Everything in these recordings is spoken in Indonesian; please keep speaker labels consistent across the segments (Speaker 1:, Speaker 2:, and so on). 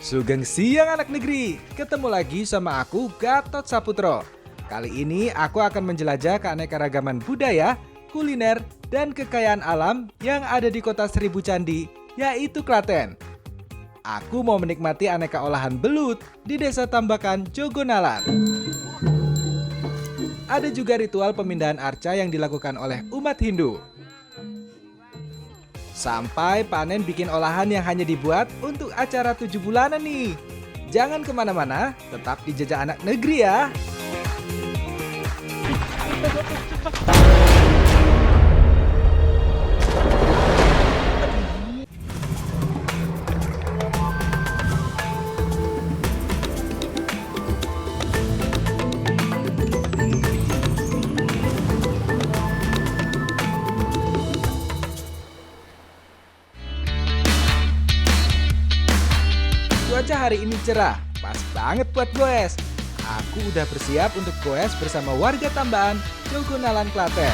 Speaker 1: Sugeng siang anak negeri, ketemu lagi sama aku Gatot Saputro. Kali ini aku akan menjelajah keanekaragaman budaya, kuliner, dan kekayaan alam yang ada di kota Seribu Candi, yaitu Klaten. Aku mau menikmati aneka olahan belut di Desa Tambakan, Jogonalan. Ada juga ritual pemindahan arca yang dilakukan oleh umat Hindu. Sampai panen bikin olahan yang hanya dibuat untuk acara 7 bulanan nih. Jangan kemana-mana, tetap di Jejak Anak Negeri ya. Cuaca hari ini cerah, pas banget buat goes. Aku udah bersiap untuk goes bersama warga Tambakan, Jogonalan, Klaten.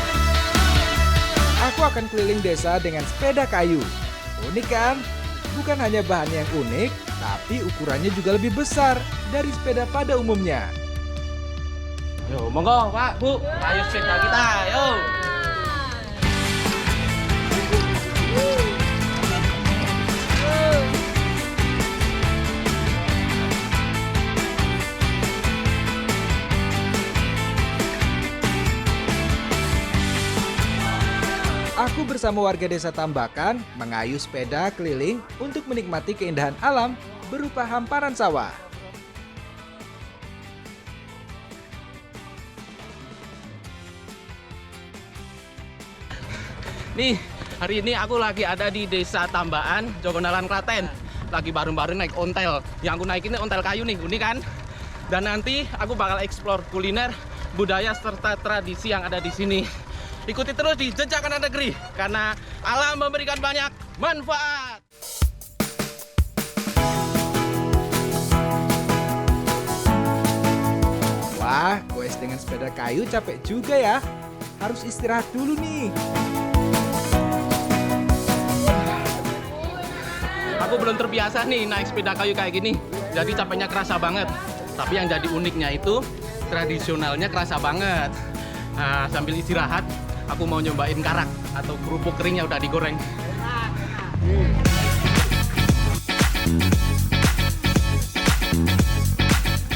Speaker 1: Aku akan keliling desa dengan sepeda kayu. Unik kan? Bukan hanya bahannya yang unik, tapi ukurannya juga lebih besar dari sepeda pada umumnya.
Speaker 2: Yo, monggo Pak, Bu, ayo sepeda kita, yo.
Speaker 1: Aku bersama warga desa Tambakan mengayuh sepeda keliling untuk menikmati keindahan alam berupa hamparan sawah.
Speaker 2: Nih, hari ini aku lagi ada di Desa Tambakan, Jogonalan, Klaten. Lagi bareng-bareng naik ontel. Yang aku naik ini ontel kayu nih, unik kan? Dan nanti aku bakal explore kuliner, budaya serta tradisi yang ada di sini. Ikuti terus di Jejak Anak Negeri, karena alam memberikan banyak manfaat.
Speaker 1: Wah, goes dengan sepeda kayu capek juga ya. Harus istirahat dulu nih.
Speaker 2: Aku belum terbiasa nih naik sepeda kayu kayak gini, jadi capeknya kerasa banget. Tapi yang jadi uniknya itu, tradisionalnya kerasa banget. Nah, sambil istirahat, aku mau nyobain karak atau kerupuk kering yang udah digoreng.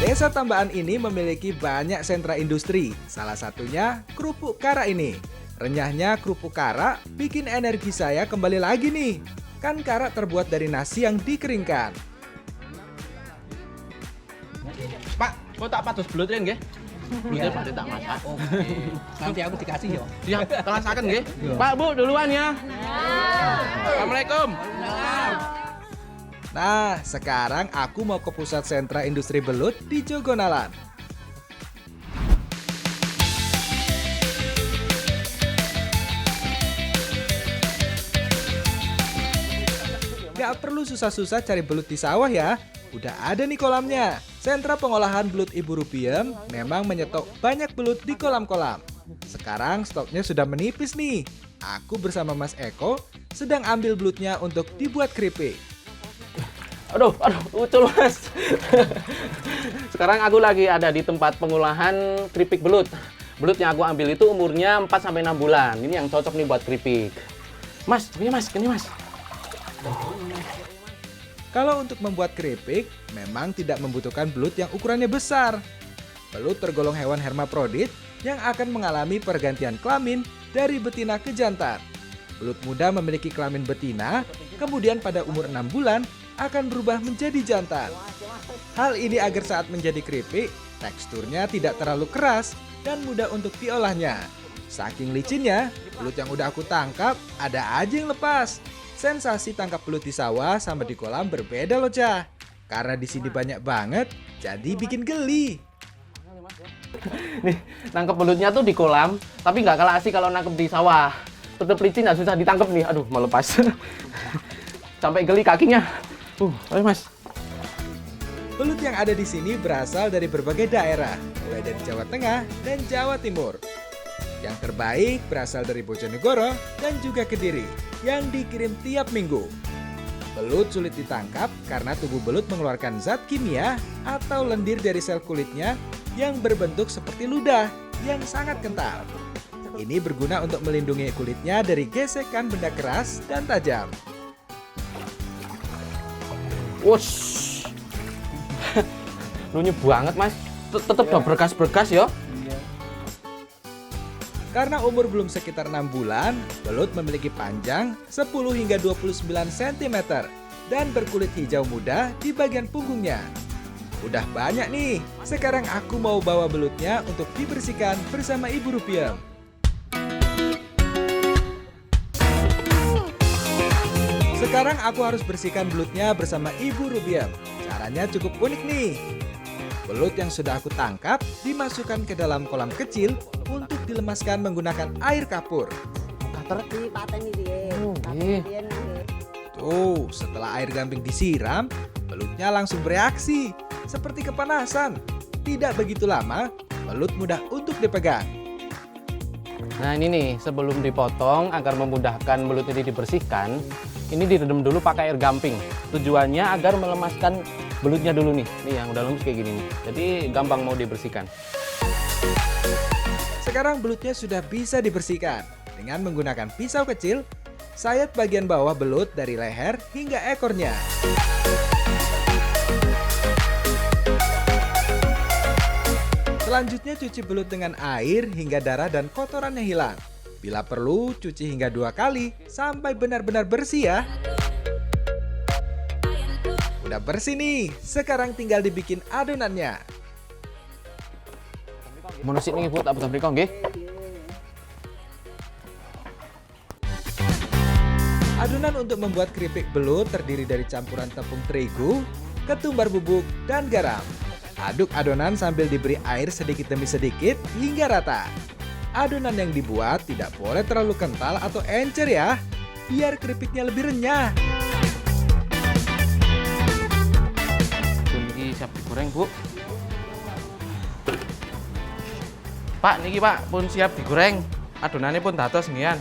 Speaker 1: Desa Tambakan ini memiliki banyak sentra industri, salah satunya kerupuk kara ini. Renyahnya kerupuk kara bikin energi saya kembali lagi nih. Kan kara terbuat dari nasi yang dikeringkan.
Speaker 2: Pak, kok tak patus belutnya nggih? Belutnya pada tak masak.
Speaker 3: Nanti aku dikasih ya.
Speaker 2: Ya, telasaken nggih. Pak, Bu, duluan ya. Assalamualaikum.
Speaker 1: Nah, sekarang aku mau ke pusat sentra industri belut di Jogonalan. Gak perlu susah-susah cari belut di sawah ya. Udah ada nih kolamnya. Sentra pengolahan belut Ibu Rupiem memang menyetok banyak belut di kolam-kolam. Sekarang stoknya sudah menipis nih. Aku bersama Mas Eko sedang ambil belutnya untuk dibuat keripik.
Speaker 2: Aduh, ucul Mas. Sekarang aku lagi ada di tempat pengolahan keripik belut. Belut yang aku ambil itu umurnya 4-6 bulan. Ini yang cocok nih buat keripik. Mas, ini Mas.
Speaker 1: Kalau untuk membuat keripik, memang tidak membutuhkan belut yang ukurannya besar. Belut tergolong hewan hermaprodit yang akan mengalami pergantian kelamin dari betina ke jantan. Belut muda memiliki kelamin betina, kemudian pada umur 6 bulan akan berubah menjadi jantan. Hal ini agar saat menjadi keripik, teksturnya tidak terlalu keras dan mudah untuk diolahnya. Saking licinnya, belut yang udah aku tangkap ada aja yang lepas. Sensasi tangkap belut di sawah sama di kolam berbeda loh, Cah. Karena di sini banyak banget, jadi bikin geli.
Speaker 2: Nih, nangkep belutnya tuh di kolam, tapi nggak kalah asik kalau nangkep di sawah. Tetep licin, nggak susah ditangkep nih. Aduh, mau lepas. Sampai geli kakinya. Ayo Mas.
Speaker 1: Belut yang ada di sini berasal dari berbagai daerah, mulai dari Jawa Tengah dan Jawa Timur. Yang terbaik berasal dari Bojonegoro dan juga Kediri yang dikirim tiap minggu. Belut sulit ditangkap karena tubuh belut mengeluarkan zat kimia atau lendir dari sel kulitnya yang berbentuk seperti ludah yang sangat kental. Ini berguna untuk melindungi kulitnya dari gesekan benda keras dan tajam.
Speaker 2: Wush. Lunyuk banget, Mas. Tetep berkas-berkas ya.
Speaker 1: Karena umur belum sekitar 6 bulan, belut memiliki panjang 10 hingga 29 cm dan berkulit hijau muda di bagian punggungnya. Udah banyak nih, sekarang aku mau bawa belutnya untuk dibersihkan bersama Ibu Rupiem. Sekarang aku harus bersihkan belutnya bersama Ibu Rupiem. Caranya cukup unik nih. Belut yang sudah aku tangkap dimasukkan ke dalam kolam kecil untuk dilemaskan menggunakan air kapur. Tuh, setelah air gamping disiram, belutnya langsung bereaksi seperti kepanasan. Tidak begitu lama, belut mudah untuk dipegang.
Speaker 2: Nah ini nih, sebelum dipotong agar memudahkan belut ini dibersihkan, ini direndam dulu pakai air gamping. Tujuannya agar melemaskan belutnya dulu nih yang udah lemes kayak gini nih. Jadi gampang mau dibersihkan.
Speaker 1: Sekarang belutnya sudah bisa dibersihkan. Dengan menggunakan pisau kecil, sayat bagian bawah belut dari leher hingga ekornya. Selanjutnya cuci belut dengan air hingga darah dan kotorannya hilang. Bila perlu, cuci hingga 2 kali sampai benar-benar bersih ya. Udah bersih nih, sekarang tinggal dibikin adonannya.
Speaker 2: Menusik nih Bu, tak butuh berikong nggih.
Speaker 1: Adonan untuk membuat keripik belut terdiri dari campuran tepung terigu, ketumbar bubuk, dan garam. Aduk adonan sambil diberi air sedikit demi sedikit hingga rata. Adonan yang dibuat tidak boleh terlalu kental atau encer ya, biar keripiknya lebih renyah.
Speaker 2: Ini siap digoreng Bu. Pak, niki Pak pun siap digoreng. Adonannya pun dados ngian.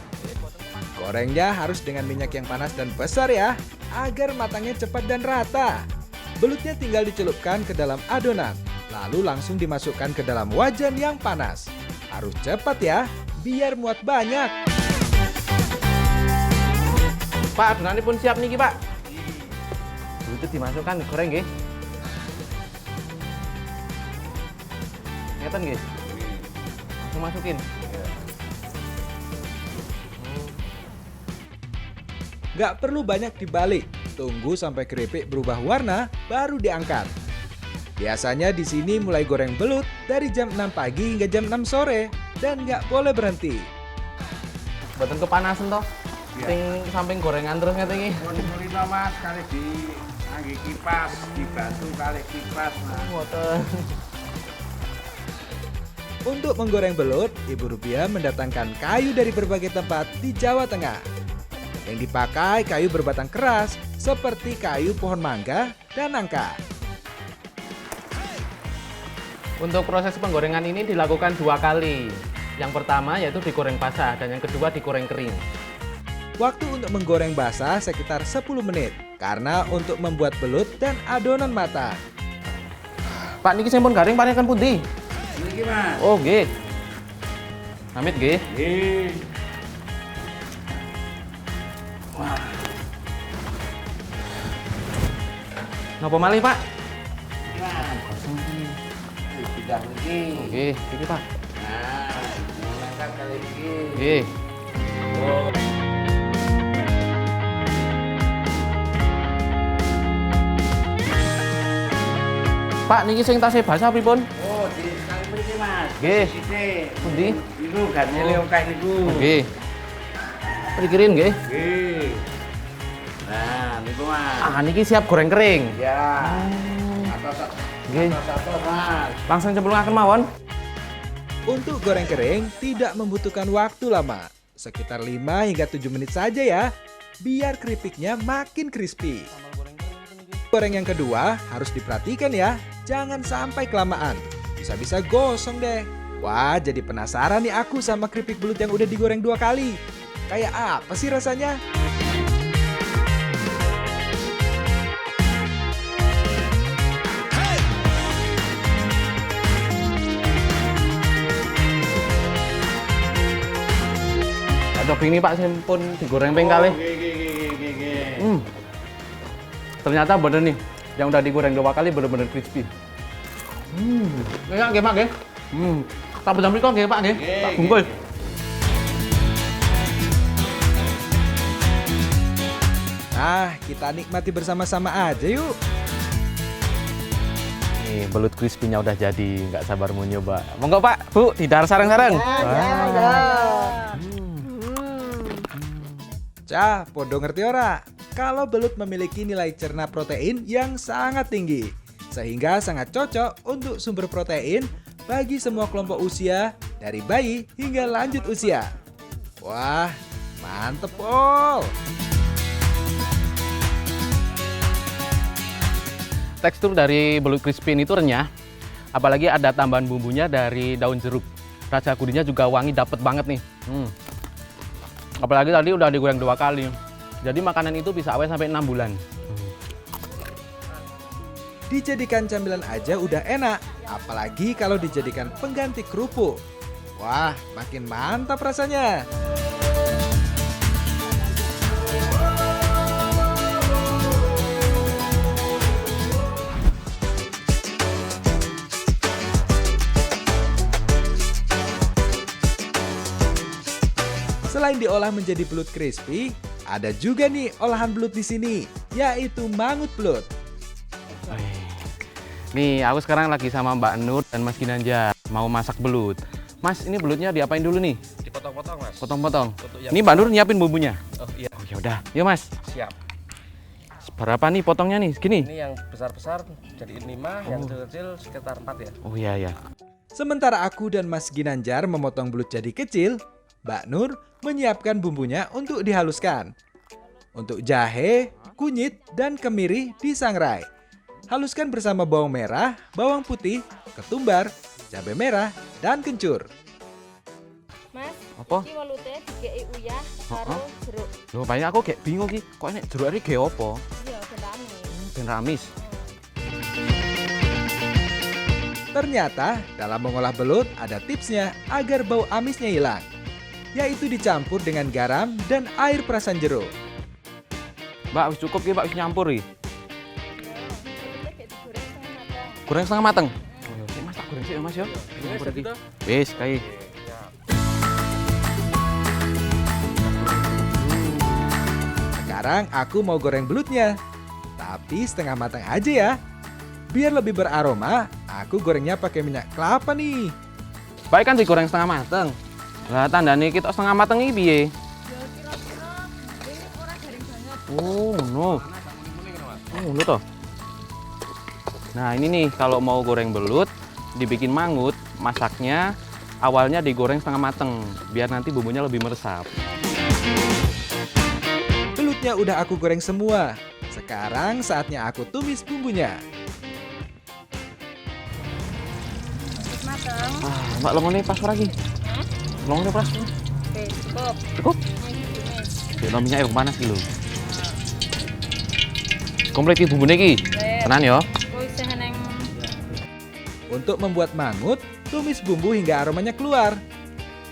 Speaker 1: Gorengnya harus dengan minyak yang panas dan besar ya, agar matangnya cepat dan rata. Belutnya tinggal dicelupkan ke dalam adonan, lalu langsung dimasukkan ke dalam wajan yang panas. Harus cepat ya, biar muat banyak.
Speaker 2: Pak, adonannya pun siap niki Pak. Belutnya dimasukkan digoreng nggih. Ngeten nggih. Langsung masukin.
Speaker 1: Gak perlu banyak dibalik, tunggu sampai keripik berubah warna, baru diangkat. Biasanya di sini mulai goreng belut dari jam 6 pagi hingga jam 6 sore, dan gak boleh berhenti.
Speaker 2: Boten kepanasan toh? Sing samping gorengan terus ngeten iki.
Speaker 4: Murino Mas, kali di anggi kipas, dibantu kali kipas Mas.
Speaker 2: Boten.
Speaker 1: Untuk menggoreng belut, Ibu Rupiem mendatangkan kayu dari berbagai tempat di Jawa Tengah. Yang dipakai kayu berbatang keras seperti kayu pohon mangga dan nangka.
Speaker 2: Untuk proses penggorengan ini dilakukan 2 kali. Yang pertama yaitu digoreng basah dan yang kedua digoreng kering.
Speaker 1: Waktu untuk menggoreng basah sekitar 10 menit karena untuk membuat belut dan adonan matang.
Speaker 2: Pak niki sampun garing panekan pundi?
Speaker 4: Niki Mas.
Speaker 2: Oh nggih. Amit nggih.
Speaker 4: Nggih.
Speaker 2: Napa malih Pak?
Speaker 4: Mas. Sudah niki.
Speaker 2: Nggih, iki Pak.
Speaker 4: Nah, ngangkat kali iki.
Speaker 2: Nggih. Pak niki sing tasih basah pripun?
Speaker 4: Oh, di kali mriki Mas.
Speaker 2: Nggih.
Speaker 4: Sithik.
Speaker 2: Pundi?
Speaker 4: Niku gane leongkai niku.
Speaker 2: Nggih. Prikirin nggih.
Speaker 4: Nggih. Nah, niku Mas.
Speaker 2: Ah niki siap goreng kering.
Speaker 4: Ya. Atas
Speaker 2: Nggih.
Speaker 4: satu Mas.
Speaker 2: Langsung cemplungaken mawon.
Speaker 1: Untuk goreng kering tidak membutuhkan waktu lama, sekitar 5 hingga 7 menit saja ya, biar keripiknya makin crispy. Goreng yang kedua harus diperhatikan ya, jangan sampai kelamaan, bisa-bisa gosong deh. Wah, jadi penasaran nih aku sama keripik belut yang udah digoreng 2 kali. Kayak apa sih rasanya?
Speaker 2: Tak coba ini Pak, pun digoreng ping kali. Ternyata bener nih, yang udah digoreng 2 kali bener-bener crispy. Nggak Pak nggih. Tak bedam mriko nggih Pak nggih. Tak bungkus.
Speaker 1: Nah, kita nikmati bersama-sama aja yuk.
Speaker 2: Nih, belut crispy-nya udah jadi, nggak sabar mau nyoba. Monggo Pak, Bu, didar sareng-sareng.
Speaker 1: Cah, podo ngerti ora? Kalau belut memiliki nilai cerna protein yang sangat tinggi, sehingga sangat cocok untuk sumber protein bagi semua kelompok usia, dari bayi hingga lanjut usia. Wah, mantep Pol!
Speaker 2: Tekstur dari belut crispy ini tuh renyah, apalagi ada tambahan bumbunya dari daun jeruk. Rasa gurihnya juga wangi, dapet banget nih. Apalagi tadi udah digoreng 2 kali. Jadi makanan itu bisa awet sampai 6 bulan.
Speaker 1: Dijadikan camilan aja udah enak, apalagi kalau dijadikan pengganti kerupuk. Wah, makin mantap rasanya. Selain diolah menjadi belut crispy, ada juga nih olahan belut di sini, yaitu mangut belut.
Speaker 2: Nih, aku sekarang lagi sama Mbak Nur dan Mas Ginanjar mau masak belut. Mas, ini belutnya diapain dulu nih?
Speaker 5: Dipotong-potong, Mas.
Speaker 2: Potong-potong.
Speaker 5: Untuk yang-
Speaker 2: Ini Mbak Nur nyiapin bumbunya.
Speaker 5: Oh iya,
Speaker 2: Oh ya udah, yuk Mas.
Speaker 5: siap.
Speaker 2: Berapa nih potongnya nih? Segini?
Speaker 5: Ini yang besar-besar jadi 5, yang kecil-kecil sekitar 4 ya.
Speaker 2: Oh iya ya.
Speaker 1: Sementara aku dan Mas Ginanjar memotong belut jadi kecil, Mbak Nur menyiapkan bumbunya untuk dihaluskan. Untuk jahe, kunyit, dan kemiri disangrai. Haluskan bersama bawang merah, bawang putih, ketumbar, cabai merah, dan kencur.
Speaker 6: Mas,
Speaker 2: Apa?
Speaker 6: iki welute dikeki uyah karo jeruk.
Speaker 2: Loh, paling aku kayak bingung ki. Kok ini jeruk ini kayak apa?
Speaker 6: Iya, ben rame.
Speaker 2: Ben ramis.
Speaker 1: Ternyata dalam mengolah belut ada tipsnya agar bau amisnya hilang, yaitu dicampur dengan garam dan air perasan jeruk.
Speaker 2: Mbak, wis cukup ki, Mbak, wis nyampur ki.
Speaker 6: Welute kayak digoreng setengah matang.
Speaker 2: Goreng setengah mateng. Oh ya, sik, Mas, tak goreng sik ya, Mas ya. Nyampur iki. Wis, kae.
Speaker 1: Sekarang aku mau goreng belutnya, tapi setengah matang aja ya. Biar lebih beraroma, aku gorengnya pakai minyak kelapa nih.
Speaker 2: Baik kan digoreng setengah mateng. Lah tandane kita setengah mateng iki piye?
Speaker 6: Ya kira-kira ini ora garing banget.
Speaker 2: Oh, no. Oh, no toh. Nah, ini nih kalau mau goreng belut, dibikin mangut, masaknya awalnya digoreng setengah mateng biar nanti bumbunya lebih meresap.
Speaker 1: Belutnya udah aku goreng semua. Sekarang saatnya aku tumis bumbunya.
Speaker 6: Wis mateng.
Speaker 2: Mbak longone pas lagi. Longone pas.
Speaker 6: Oke, cukup.
Speaker 2: Cukup.
Speaker 6: Ini
Speaker 2: Dek minyak yang panas iki lho. Komplit iki bumbune iki. Tenan ya.
Speaker 6: Wis seneng.
Speaker 1: Untuk membuat mangut, tumis bumbu hingga aromanya keluar.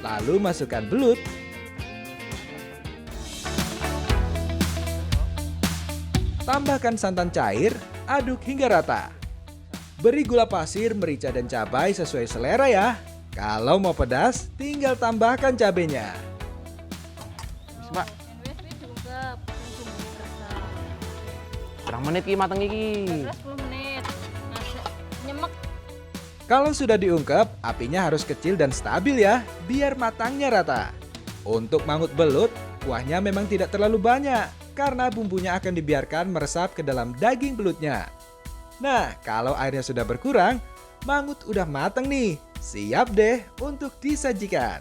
Speaker 1: Lalu masukkan belut. Tambahkan santan cair, aduk hingga rata. Beri gula pasir, merica, dan cabai sesuai selera ya. Kalau mau pedas, tinggal tambahkan cabenya.
Speaker 2: Wis, Mbak.
Speaker 6: Wis diungkep. Bumbu resep.
Speaker 2: Berapa menit iki mateng iki?
Speaker 6: Terus 10 menit. Masak nyemek.
Speaker 1: Kalau sudah diungkep, apinya harus kecil dan stabil ya, biar matangnya rata. Untuk mangut belut, kuahnya memang tidak terlalu banyak, karena bumbunya akan dibiarkan meresap ke dalam daging belutnya. Nah, kalau airnya sudah berkurang, mangut udah matang nih. Siap deh untuk disajikan.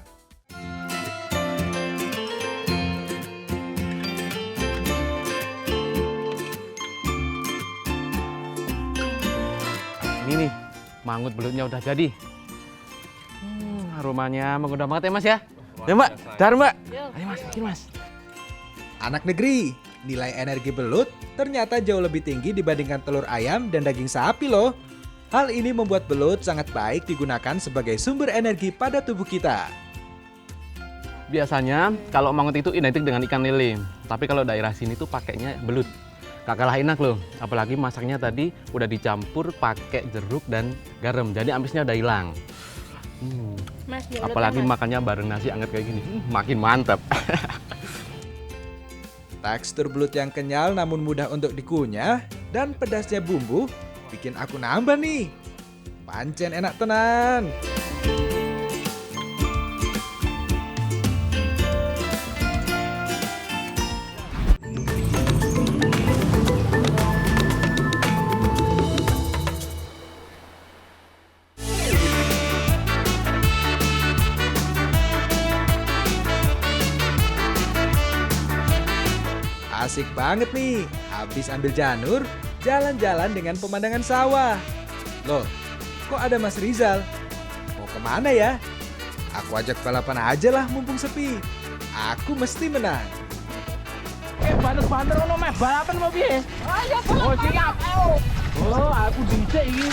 Speaker 2: Ini nih, mangut belutnya udah jadi. Aromanya menggoda banget ya Mas ya. Ya Mbak, dar Mbak.
Speaker 6: Yo.
Speaker 2: Ayo Mas, bikin Mas.
Speaker 1: Anak negeri, nilai energi belut ternyata jauh lebih tinggi dibandingkan telur ayam dan daging sapi loh. Hal ini membuat belut sangat baik digunakan sebagai sumber energi pada tubuh kita.
Speaker 2: Biasanya kalau mangut itu identik dengan ikan lele, tapi kalau daerah sini tuh pakainya belut. Gak kalah enak loh, apalagi masaknya tadi udah dicampur pakai jeruk dan garam, jadi amisnya udah hilang.
Speaker 6: Mas, ya
Speaker 2: Apalagi makannya bareng nasi anget kayak gini, makin mantap.
Speaker 1: Tekstur belut yang kenyal namun mudah untuk dikunyah dan pedasnya bumbu bikin aku nambah nih. Pancen enak tenan. Asik banget nih, habis ambil janur, jalan-jalan dengan pemandangan sawah. Loh, kok ada Mas Rizal? Mau kemana ya? Aku ajak balapan aja lah mumpung sepi. Aku mesti menang.
Speaker 5: Banter-banter ono meh balapan mau piye?
Speaker 6: Ayo,
Speaker 5: Oh, siap. Oh, aku dicek iki.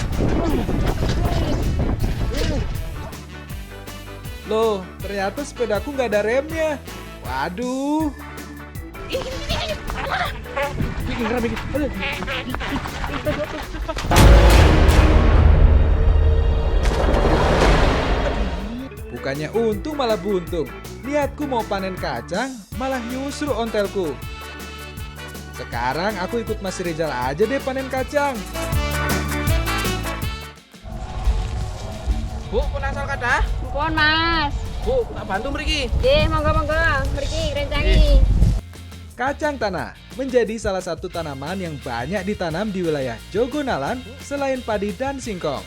Speaker 1: Loh, ternyata sepedaku nggak ada remnya. Waduh. Bukannya untung malah buntung. Niatku mau panen kacang, malah nyusru ontelku. Sekarang aku ikut Mas Rizal aja deh panen kacang.
Speaker 5: Bu, pun asal kadah.
Speaker 6: Pun Mas.
Speaker 5: Bu, tak bantu mriki.
Speaker 6: Nggih, monggo-monggo. Mriki rencangi.
Speaker 1: Kacang tanah menjadi salah satu tanaman yang banyak ditanam di wilayah Jogonalan selain padi dan singkong.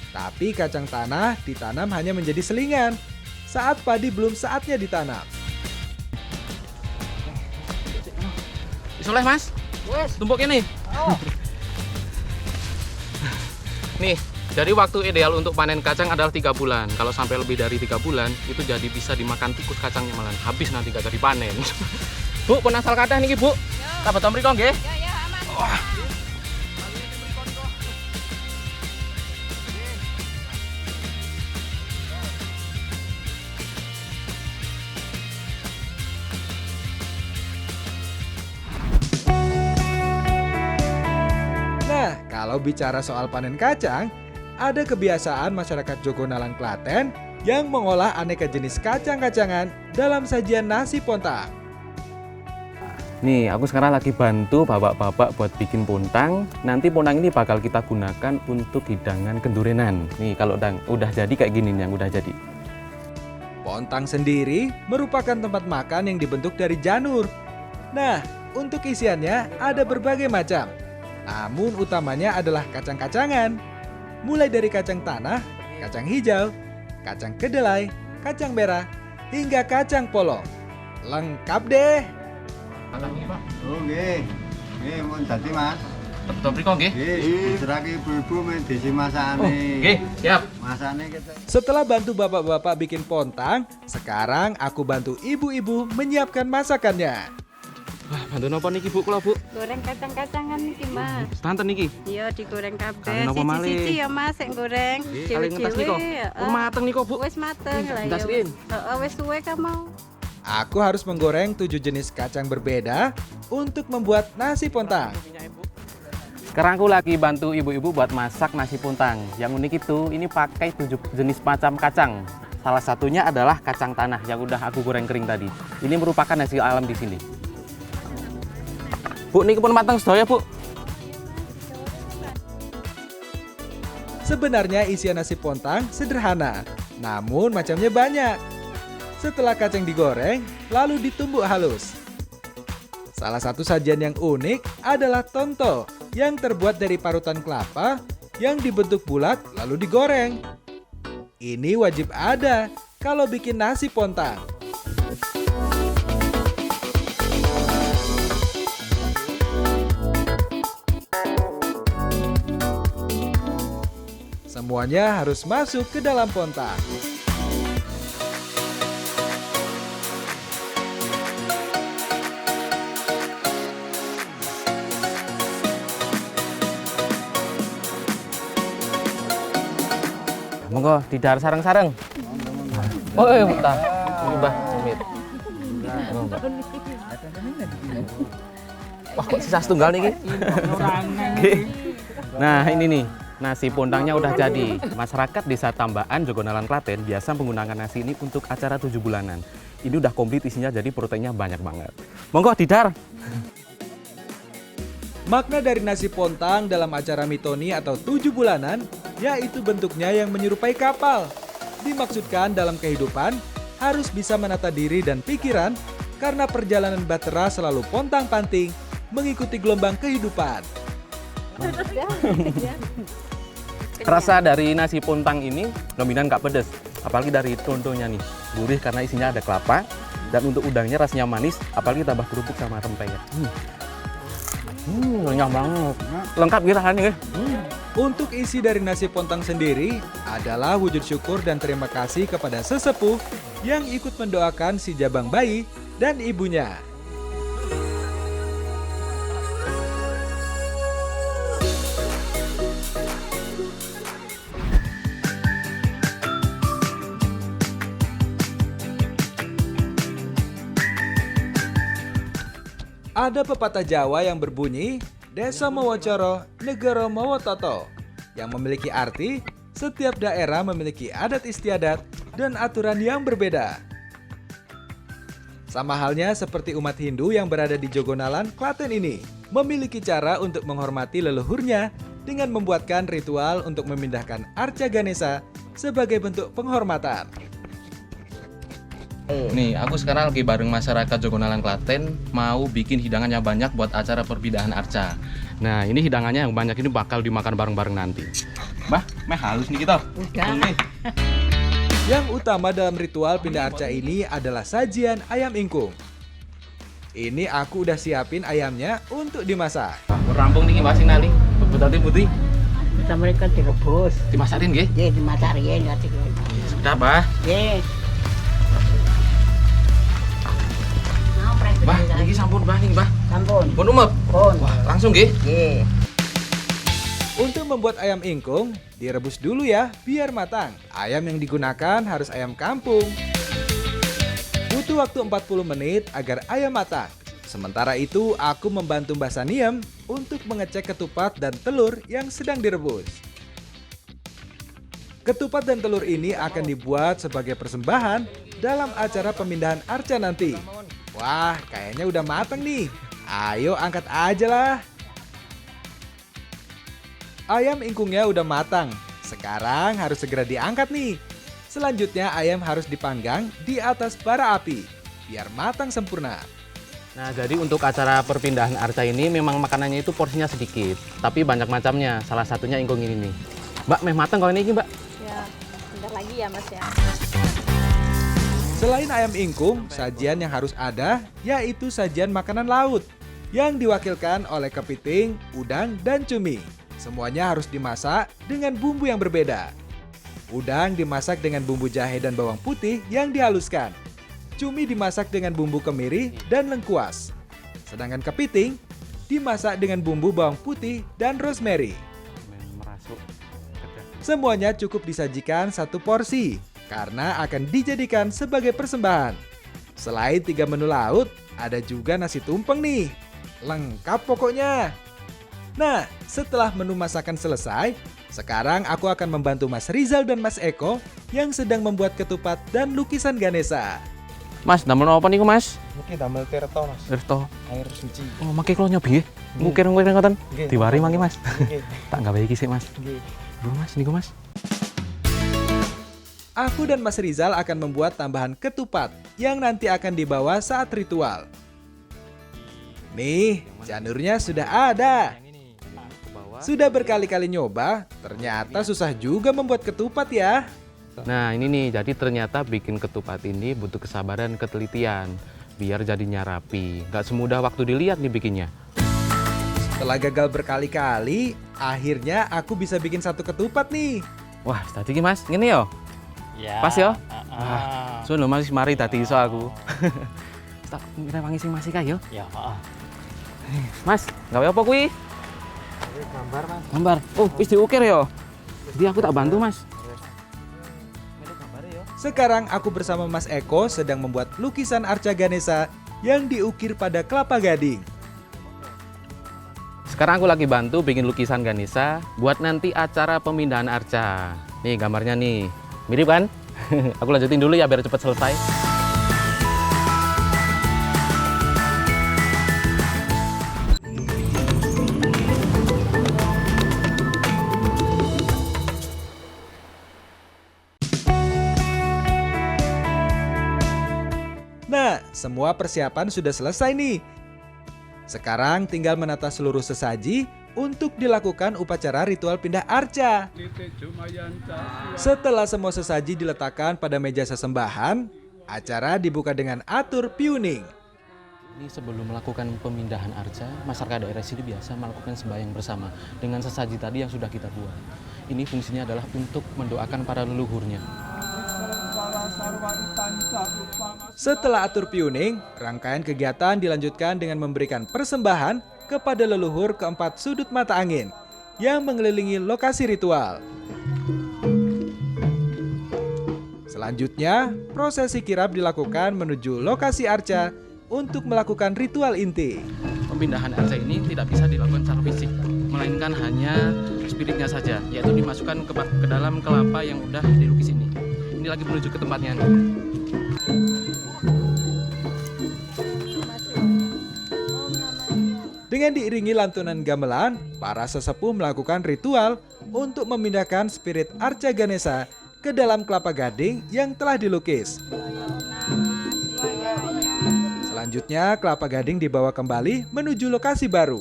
Speaker 1: Tapi kacang tanah ditanam hanya menjadi selingan saat padi belum saatnya ditanam.
Speaker 2: Isoleh Mas,
Speaker 6: Wes.
Speaker 2: tumpuk ini.
Speaker 6: Oh.
Speaker 2: Nih, jadi waktu ideal untuk panen kacang adalah 3 bulan. Kalau sampai lebih dari 3 bulan, itu jadi bisa dimakan tikus kacangnya malah. Habis nanti gak jadi panen. Bu, pun asal kadah niki, Bu. Tak betul mriko nggih.
Speaker 6: Ya, aman.
Speaker 1: Nah, kalau bicara soal panen kacang, ada kebiasaan masyarakat Jogonalan Klaten yang mengolah aneka jenis kacang-kacangan dalam sajian nasi pontang.
Speaker 2: Nih, aku sekarang lagi bantu bapak-bapak buat bikin pontang. Nanti pontang ini bakal kita gunakan untuk hidangan kendurenan. Nih, kalau udah jadi kayak gini nih yang udah jadi.
Speaker 1: Pontang sendiri merupakan tempat makan yang dibentuk dari janur. Nah, untuk isiannya ada berbagai macam. Namun utamanya adalah kacang-kacangan. Mulai dari kacang tanah, kacang hijau, kacang kedelai, kacang merah, hingga kacang polong. Lengkap deh.
Speaker 4: Oh nggih. Nggih mun dadi Mas.
Speaker 2: Betul mriko nggih.
Speaker 4: Nggih, diserahke ibu-ibu men disi masakane.
Speaker 2: Nggih, siap.
Speaker 4: Masakane kita.
Speaker 1: Setelah bantu bapak-bapak bikin pontang, sekarang aku bantu ibu-ibu menyiapkan masakannya.
Speaker 2: Wah, bantu napa niki Bu kula, Bu?
Speaker 6: Goreng kacang-kacangan niki, Mas.
Speaker 2: Santen niki.
Speaker 6: Iya, digoreng kabeh.
Speaker 2: Kalian apa malih?
Speaker 6: Siji-siji ya, Mas, sing goreng.
Speaker 2: Kali ngetes niko. Pun mateng niko, Bu.
Speaker 6: Wis mateng lah ya.
Speaker 2: Dasrin.
Speaker 6: Heeh, wis suwe ka mau.
Speaker 1: Aku harus menggoreng 7 jenis kacang berbeda untuk membuat nasi pontang.
Speaker 2: Sekarang aku lagi bantu ibu-ibu buat masak nasi pontang. Yang unik itu, ini pakai 7 jenis macam kacang. Salah satunya adalah kacang tanah yang udah aku goreng kering tadi. Ini merupakan hasil alam di sini. Bu, niki pun matang sedaya, Bu.
Speaker 1: Sebenarnya isian nasi pontang sederhana, namun macamnya banyak. Setelah kacang digoreng, lalu ditumbuk halus. Salah satu sajian yang unik adalah tonto yang terbuat dari parutan kelapa yang dibentuk bulat lalu digoreng. Ini wajib ada kalau bikin nasi pontang. Semuanya harus masuk ke dalam pontang.
Speaker 2: Monggo didahar sareng-sareng. Oh, iya, bentar. Ini Mbah, Sumit. Wah, kok sisa setunggal nih? Nah, ini nih. Nasi pondangnya udah jadi. Masyarakat Desa Tambaan, Jogonalan, Klaten biasa menggunakan nasi ini untuk acara 7 bulanan. Ini udah komplit isinya, jadi proteinnya banyak banget. Monggo, Didar.
Speaker 1: Makna dari nasi pontang dalam acara mitoni atau 7 bulanan, yaitu bentuknya yang menyerupai kapal. Dimaksudkan dalam kehidupan, harus bisa menata diri dan pikiran, karena perjalanan Bahtera selalu pontang-panting, mengikuti gelombang kehidupan.
Speaker 2: Rasa dari nasi pontang ini dominan nggak pedas, apalagi dari tontonya nih. Gurih karena isinya ada kelapa, dan untuk udangnya rasanya manis, apalagi tambah kerupuk sama rempeyek. Renyah banget. Lengkap gitu rasanya.
Speaker 1: Untuk isi dari nasi pontang sendiri adalah wujud syukur dan terima kasih kepada sesepuh yang ikut mendoakan si jabang bayi dan ibunya. Ada pepatah Jawa yang berbunyi, Desa Mawocoro, Negara Mawototo, yang memiliki arti setiap daerah memiliki adat istiadat dan aturan yang berbeda. Sama halnya seperti umat Hindu yang berada di Jogonalan, Klaten ini, memiliki cara untuk menghormati leluhurnya dengan membuatkan ritual untuk memindahkan arca Ganesha sebagai bentuk penghormatan.
Speaker 2: Nih, aku sekarang lagi bareng masyarakat Jogonalan Klaten mau bikin hidangan yang banyak buat acara perpindahan arca. Nah, ini hidangannya yang banyak ini bakal dimakan bareng-bareng nanti. Mbah, meh halus nih kita.
Speaker 6: Udah.
Speaker 1: Yang utama dalam ritual pindah arca ini adalah sajian ayam ingkung. Ini aku udah siapin ayamnya untuk dimasak.
Speaker 2: Rampung nih Mas Sinali. Putih putih.
Speaker 3: Kita mereka direbus.
Speaker 2: Dimasakin nggih?
Speaker 3: Nggih, dimasakin nggak
Speaker 2: Sudah, Bah.
Speaker 3: Nggih.
Speaker 2: Bah, ini sampun Bah nih, Bah.
Speaker 3: Sampun.
Speaker 2: Pun umep.
Speaker 3: Pun.
Speaker 2: Wah, langsung nggih.
Speaker 3: Nggih.
Speaker 1: Untuk membuat ayam ingkung, direbus dulu ya biar matang. Ayam yang digunakan harus ayam kampung. Butuh waktu 40 menit agar ayam matang. Sementara itu, aku membantu Mbak Saniem untuk mengecek ketupat dan telur yang sedang direbus. Ketupat dan telur ini akan dibuat sebagai persembahan dalam acara pemindahan arca nanti. Wah, kayaknya udah matang nih. Ayo angkat aja lah. Ayam ingkungnya udah matang. Sekarang harus segera diangkat nih. Selanjutnya ayam harus dipanggang di atas bara api biar matang sempurna.
Speaker 2: Nah, jadi untuk acara perpindahan arca ini memang makanannya itu porsinya sedikit, tapi banyak macamnya. Salah satunya ingkung ini nih. Mbak, meh matang kalau ini, Mbak.
Speaker 6: Ya, bentar lagi ya Mas ya.
Speaker 1: Selain ayam ingkung, sajian yang harus ada yaitu sajian makanan laut yang diwakilkan oleh kepiting, udang, dan cumi. Semuanya harus dimasak dengan bumbu yang berbeda. Udang dimasak dengan bumbu jahe dan bawang putih yang dihaluskan. Cumi dimasak dengan bumbu kemiri dan lengkuas. Sedangkan kepiting dimasak dengan bumbu bawang putih dan rosemary. Semuanya cukup disajikan satu porsi karena akan dijadikan sebagai persembahan. Selain 3 menu laut, ada juga nasi tumpeng nih. Lengkap pokoknya. Nah, setelah menu masakan selesai, sekarang aku akan membantu Mas Rizal dan Mas Eko yang sedang membuat ketupat dan lukisan Ganesha.
Speaker 2: Mas, damel apa niku, Mas?
Speaker 5: Niki damel tirta, Mas.
Speaker 2: Tirta.
Speaker 5: Air suci.
Speaker 2: Oh, mangke kula nyobi nggih. Ngukir-ngukir ngoten.
Speaker 5: Nggih.
Speaker 2: Diwari mangke, Mas.
Speaker 5: Nggih.
Speaker 2: Tak gawe iki sik, Mas.
Speaker 5: Nggih.
Speaker 2: Dulu, Mas, niku, Mas.
Speaker 1: Aku dan Mas Rizal akan membuat tambahan ketupat yang nanti akan dibawa saat ritual. Nih, janurnya sudah ada. Sudah berkali-kali nyoba, ternyata susah juga membuat ketupat ya.
Speaker 2: Nah, ini nih, jadi ternyata bikin ketupat ini butuh kesabaran, ketelitian, biar jadinya rapi. Nggak semudah waktu dilihat nih bikinnya.
Speaker 1: Setelah gagal berkali-kali, akhirnya aku bisa bikin satu ketupat nih.
Speaker 2: Wah, tadi ki Mas, ngene yo.
Speaker 3: Ya.
Speaker 2: Pas yo. Wah, sun lho Mas mari tadi iso aku. Tak rewangi sing masih kae yo.
Speaker 3: Ya, heeh.
Speaker 2: Mas, gawe apa kuwi?
Speaker 5: Gambar, Mas.
Speaker 2: Gambar. Oh, wis diukir yo. Jadi aku tak bantu, Mas.
Speaker 1: Sekarang aku bersama Mas Eko sedang membuat lukisan arca Ganesha yang diukir pada kelapa gading.
Speaker 2: Sekarang aku lagi bantu bikin lukisan Ganesha buat nanti acara pemindahan arca. Nih gambarnya nih, mirip kan? Aku lanjutin dulu ya biar cepat selesai.
Speaker 1: Nah, semua persiapan sudah selesai nih. Sekarang tinggal menata seluruh sesaji untuk dilakukan upacara ritual pindah arca. Setelah semua sesaji diletakkan pada meja sesembahan, acara dibuka dengan atur piuning.
Speaker 2: Ini sebelum melakukan pemindahan arca, masyarakat daerah sini biasa melakukan sembahyang bersama dengan sesaji tadi yang sudah kita buat. Ini fungsinya adalah untuk mendoakan para leluhurnya.
Speaker 1: Setelah atur piuning, rangkaian kegiatan dilanjutkan dengan memberikan persembahan kepada leluhur keempat sudut mata angin yang mengelilingi lokasi ritual. Selanjutnya, prosesi kirap dilakukan menuju lokasi arca untuk melakukan ritual inti.
Speaker 2: Pemindahan arca ini tidak bisa dilakukan secara fisik, melainkan hanya spiritnya saja, yaitu dimasukkan ke dalam kelapa yang udah dilukis ini. Ini lagi menuju ke tempatnya.
Speaker 1: Dengan diiringi lantunan gamelan, para sesepuh melakukan ritual untuk memindahkan spirit arca Ganesha ke dalam kelapa gading yang telah dilukis. Selanjutnya, kelapa gading dibawa kembali menuju lokasi baru.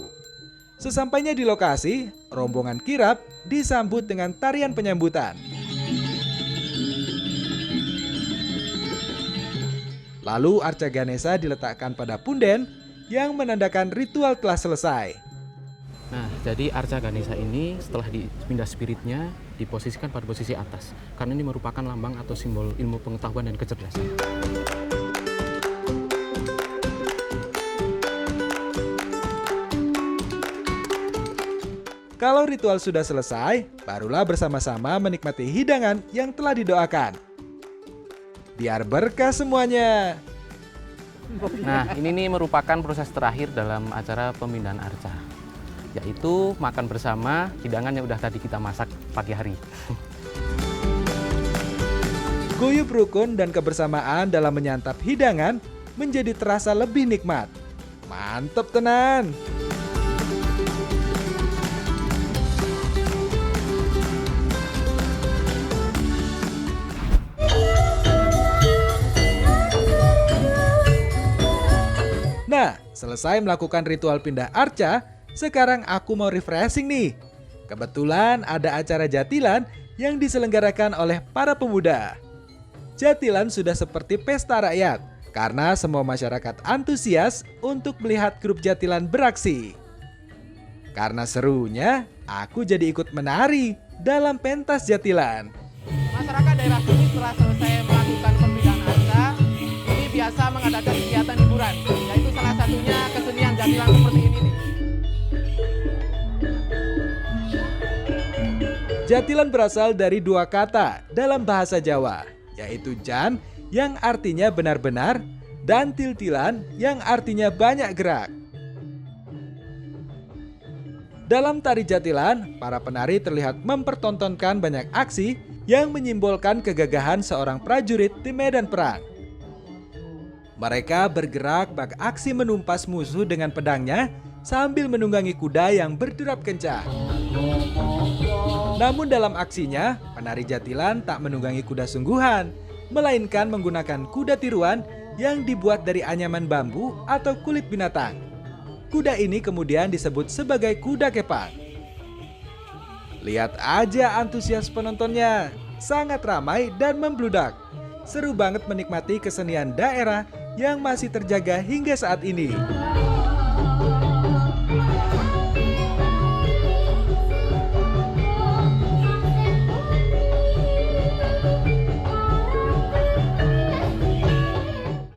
Speaker 1: Sesampainya di lokasi, rombongan kirap disambut dengan tarian penyambutan. Lalu arca Ganesha diletakkan pada punden yang menandakan ritual telah selesai.
Speaker 2: Nah, jadi arca Ganesha ini setelah dipindah spiritnya diposisikan pada posisi atas, karena ini merupakan lambang atau simbol ilmu pengetahuan dan kecerdasan.
Speaker 1: Kalau ritual sudah selesai, barulah bersama-sama menikmati hidangan yang telah didoakan. Biar berkah semuanya.
Speaker 2: Nah, ini nih merupakan proses terakhir dalam acara pemindahan arca, yaitu makan bersama hidangan yang udah tadi kita masak pagi hari.
Speaker 1: Guyub rukun dan kebersamaan dalam menyantap hidangan menjadi terasa lebih nikmat. Mantep tenan. Nah, selesai melakukan ritual pindah arca, sekarang aku mau refreshing nih. Kebetulan ada acara jatilan yang diselenggarakan oleh para pemuda. Jatilan sudah seperti pesta rakyat, karena semua masyarakat antusias untuk melihat grup jatilan beraksi. Karena serunya, aku jadi ikut menari dalam pentas jatilan.
Speaker 2: Masyarakat daerah sini setelah selesai melakukan pemindahan arca, ini biasa mengadakan kegiatan hiburan, yaitu salah satunya kesenian jatilan seperti ini nih.
Speaker 1: Jatilan berasal dari dua kata dalam bahasa Jawa, yaitu jan yang artinya benar-benar dan tiltilan yang artinya banyak gerak. Dalam tari jatilan, para penari terlihat mempertontonkan banyak aksi yang menyimbolkan kegagahan seorang prajurit di medan perang. Mereka bergerak bak aksi menumpas musuh dengan pedangnya sambil menunggangi kuda yang berderap kencang. Namun dalam aksinya, penari jatilan tak menunggangi kuda sungguhan, melainkan menggunakan kuda tiruan yang dibuat dari anyaman bambu atau kulit binatang. Kuda ini kemudian disebut sebagai kuda kepang. Lihat aja antusias penontonnya, sangat ramai dan membludak. Seru banget menikmati kesenian daerah yang masih terjaga hingga saat ini.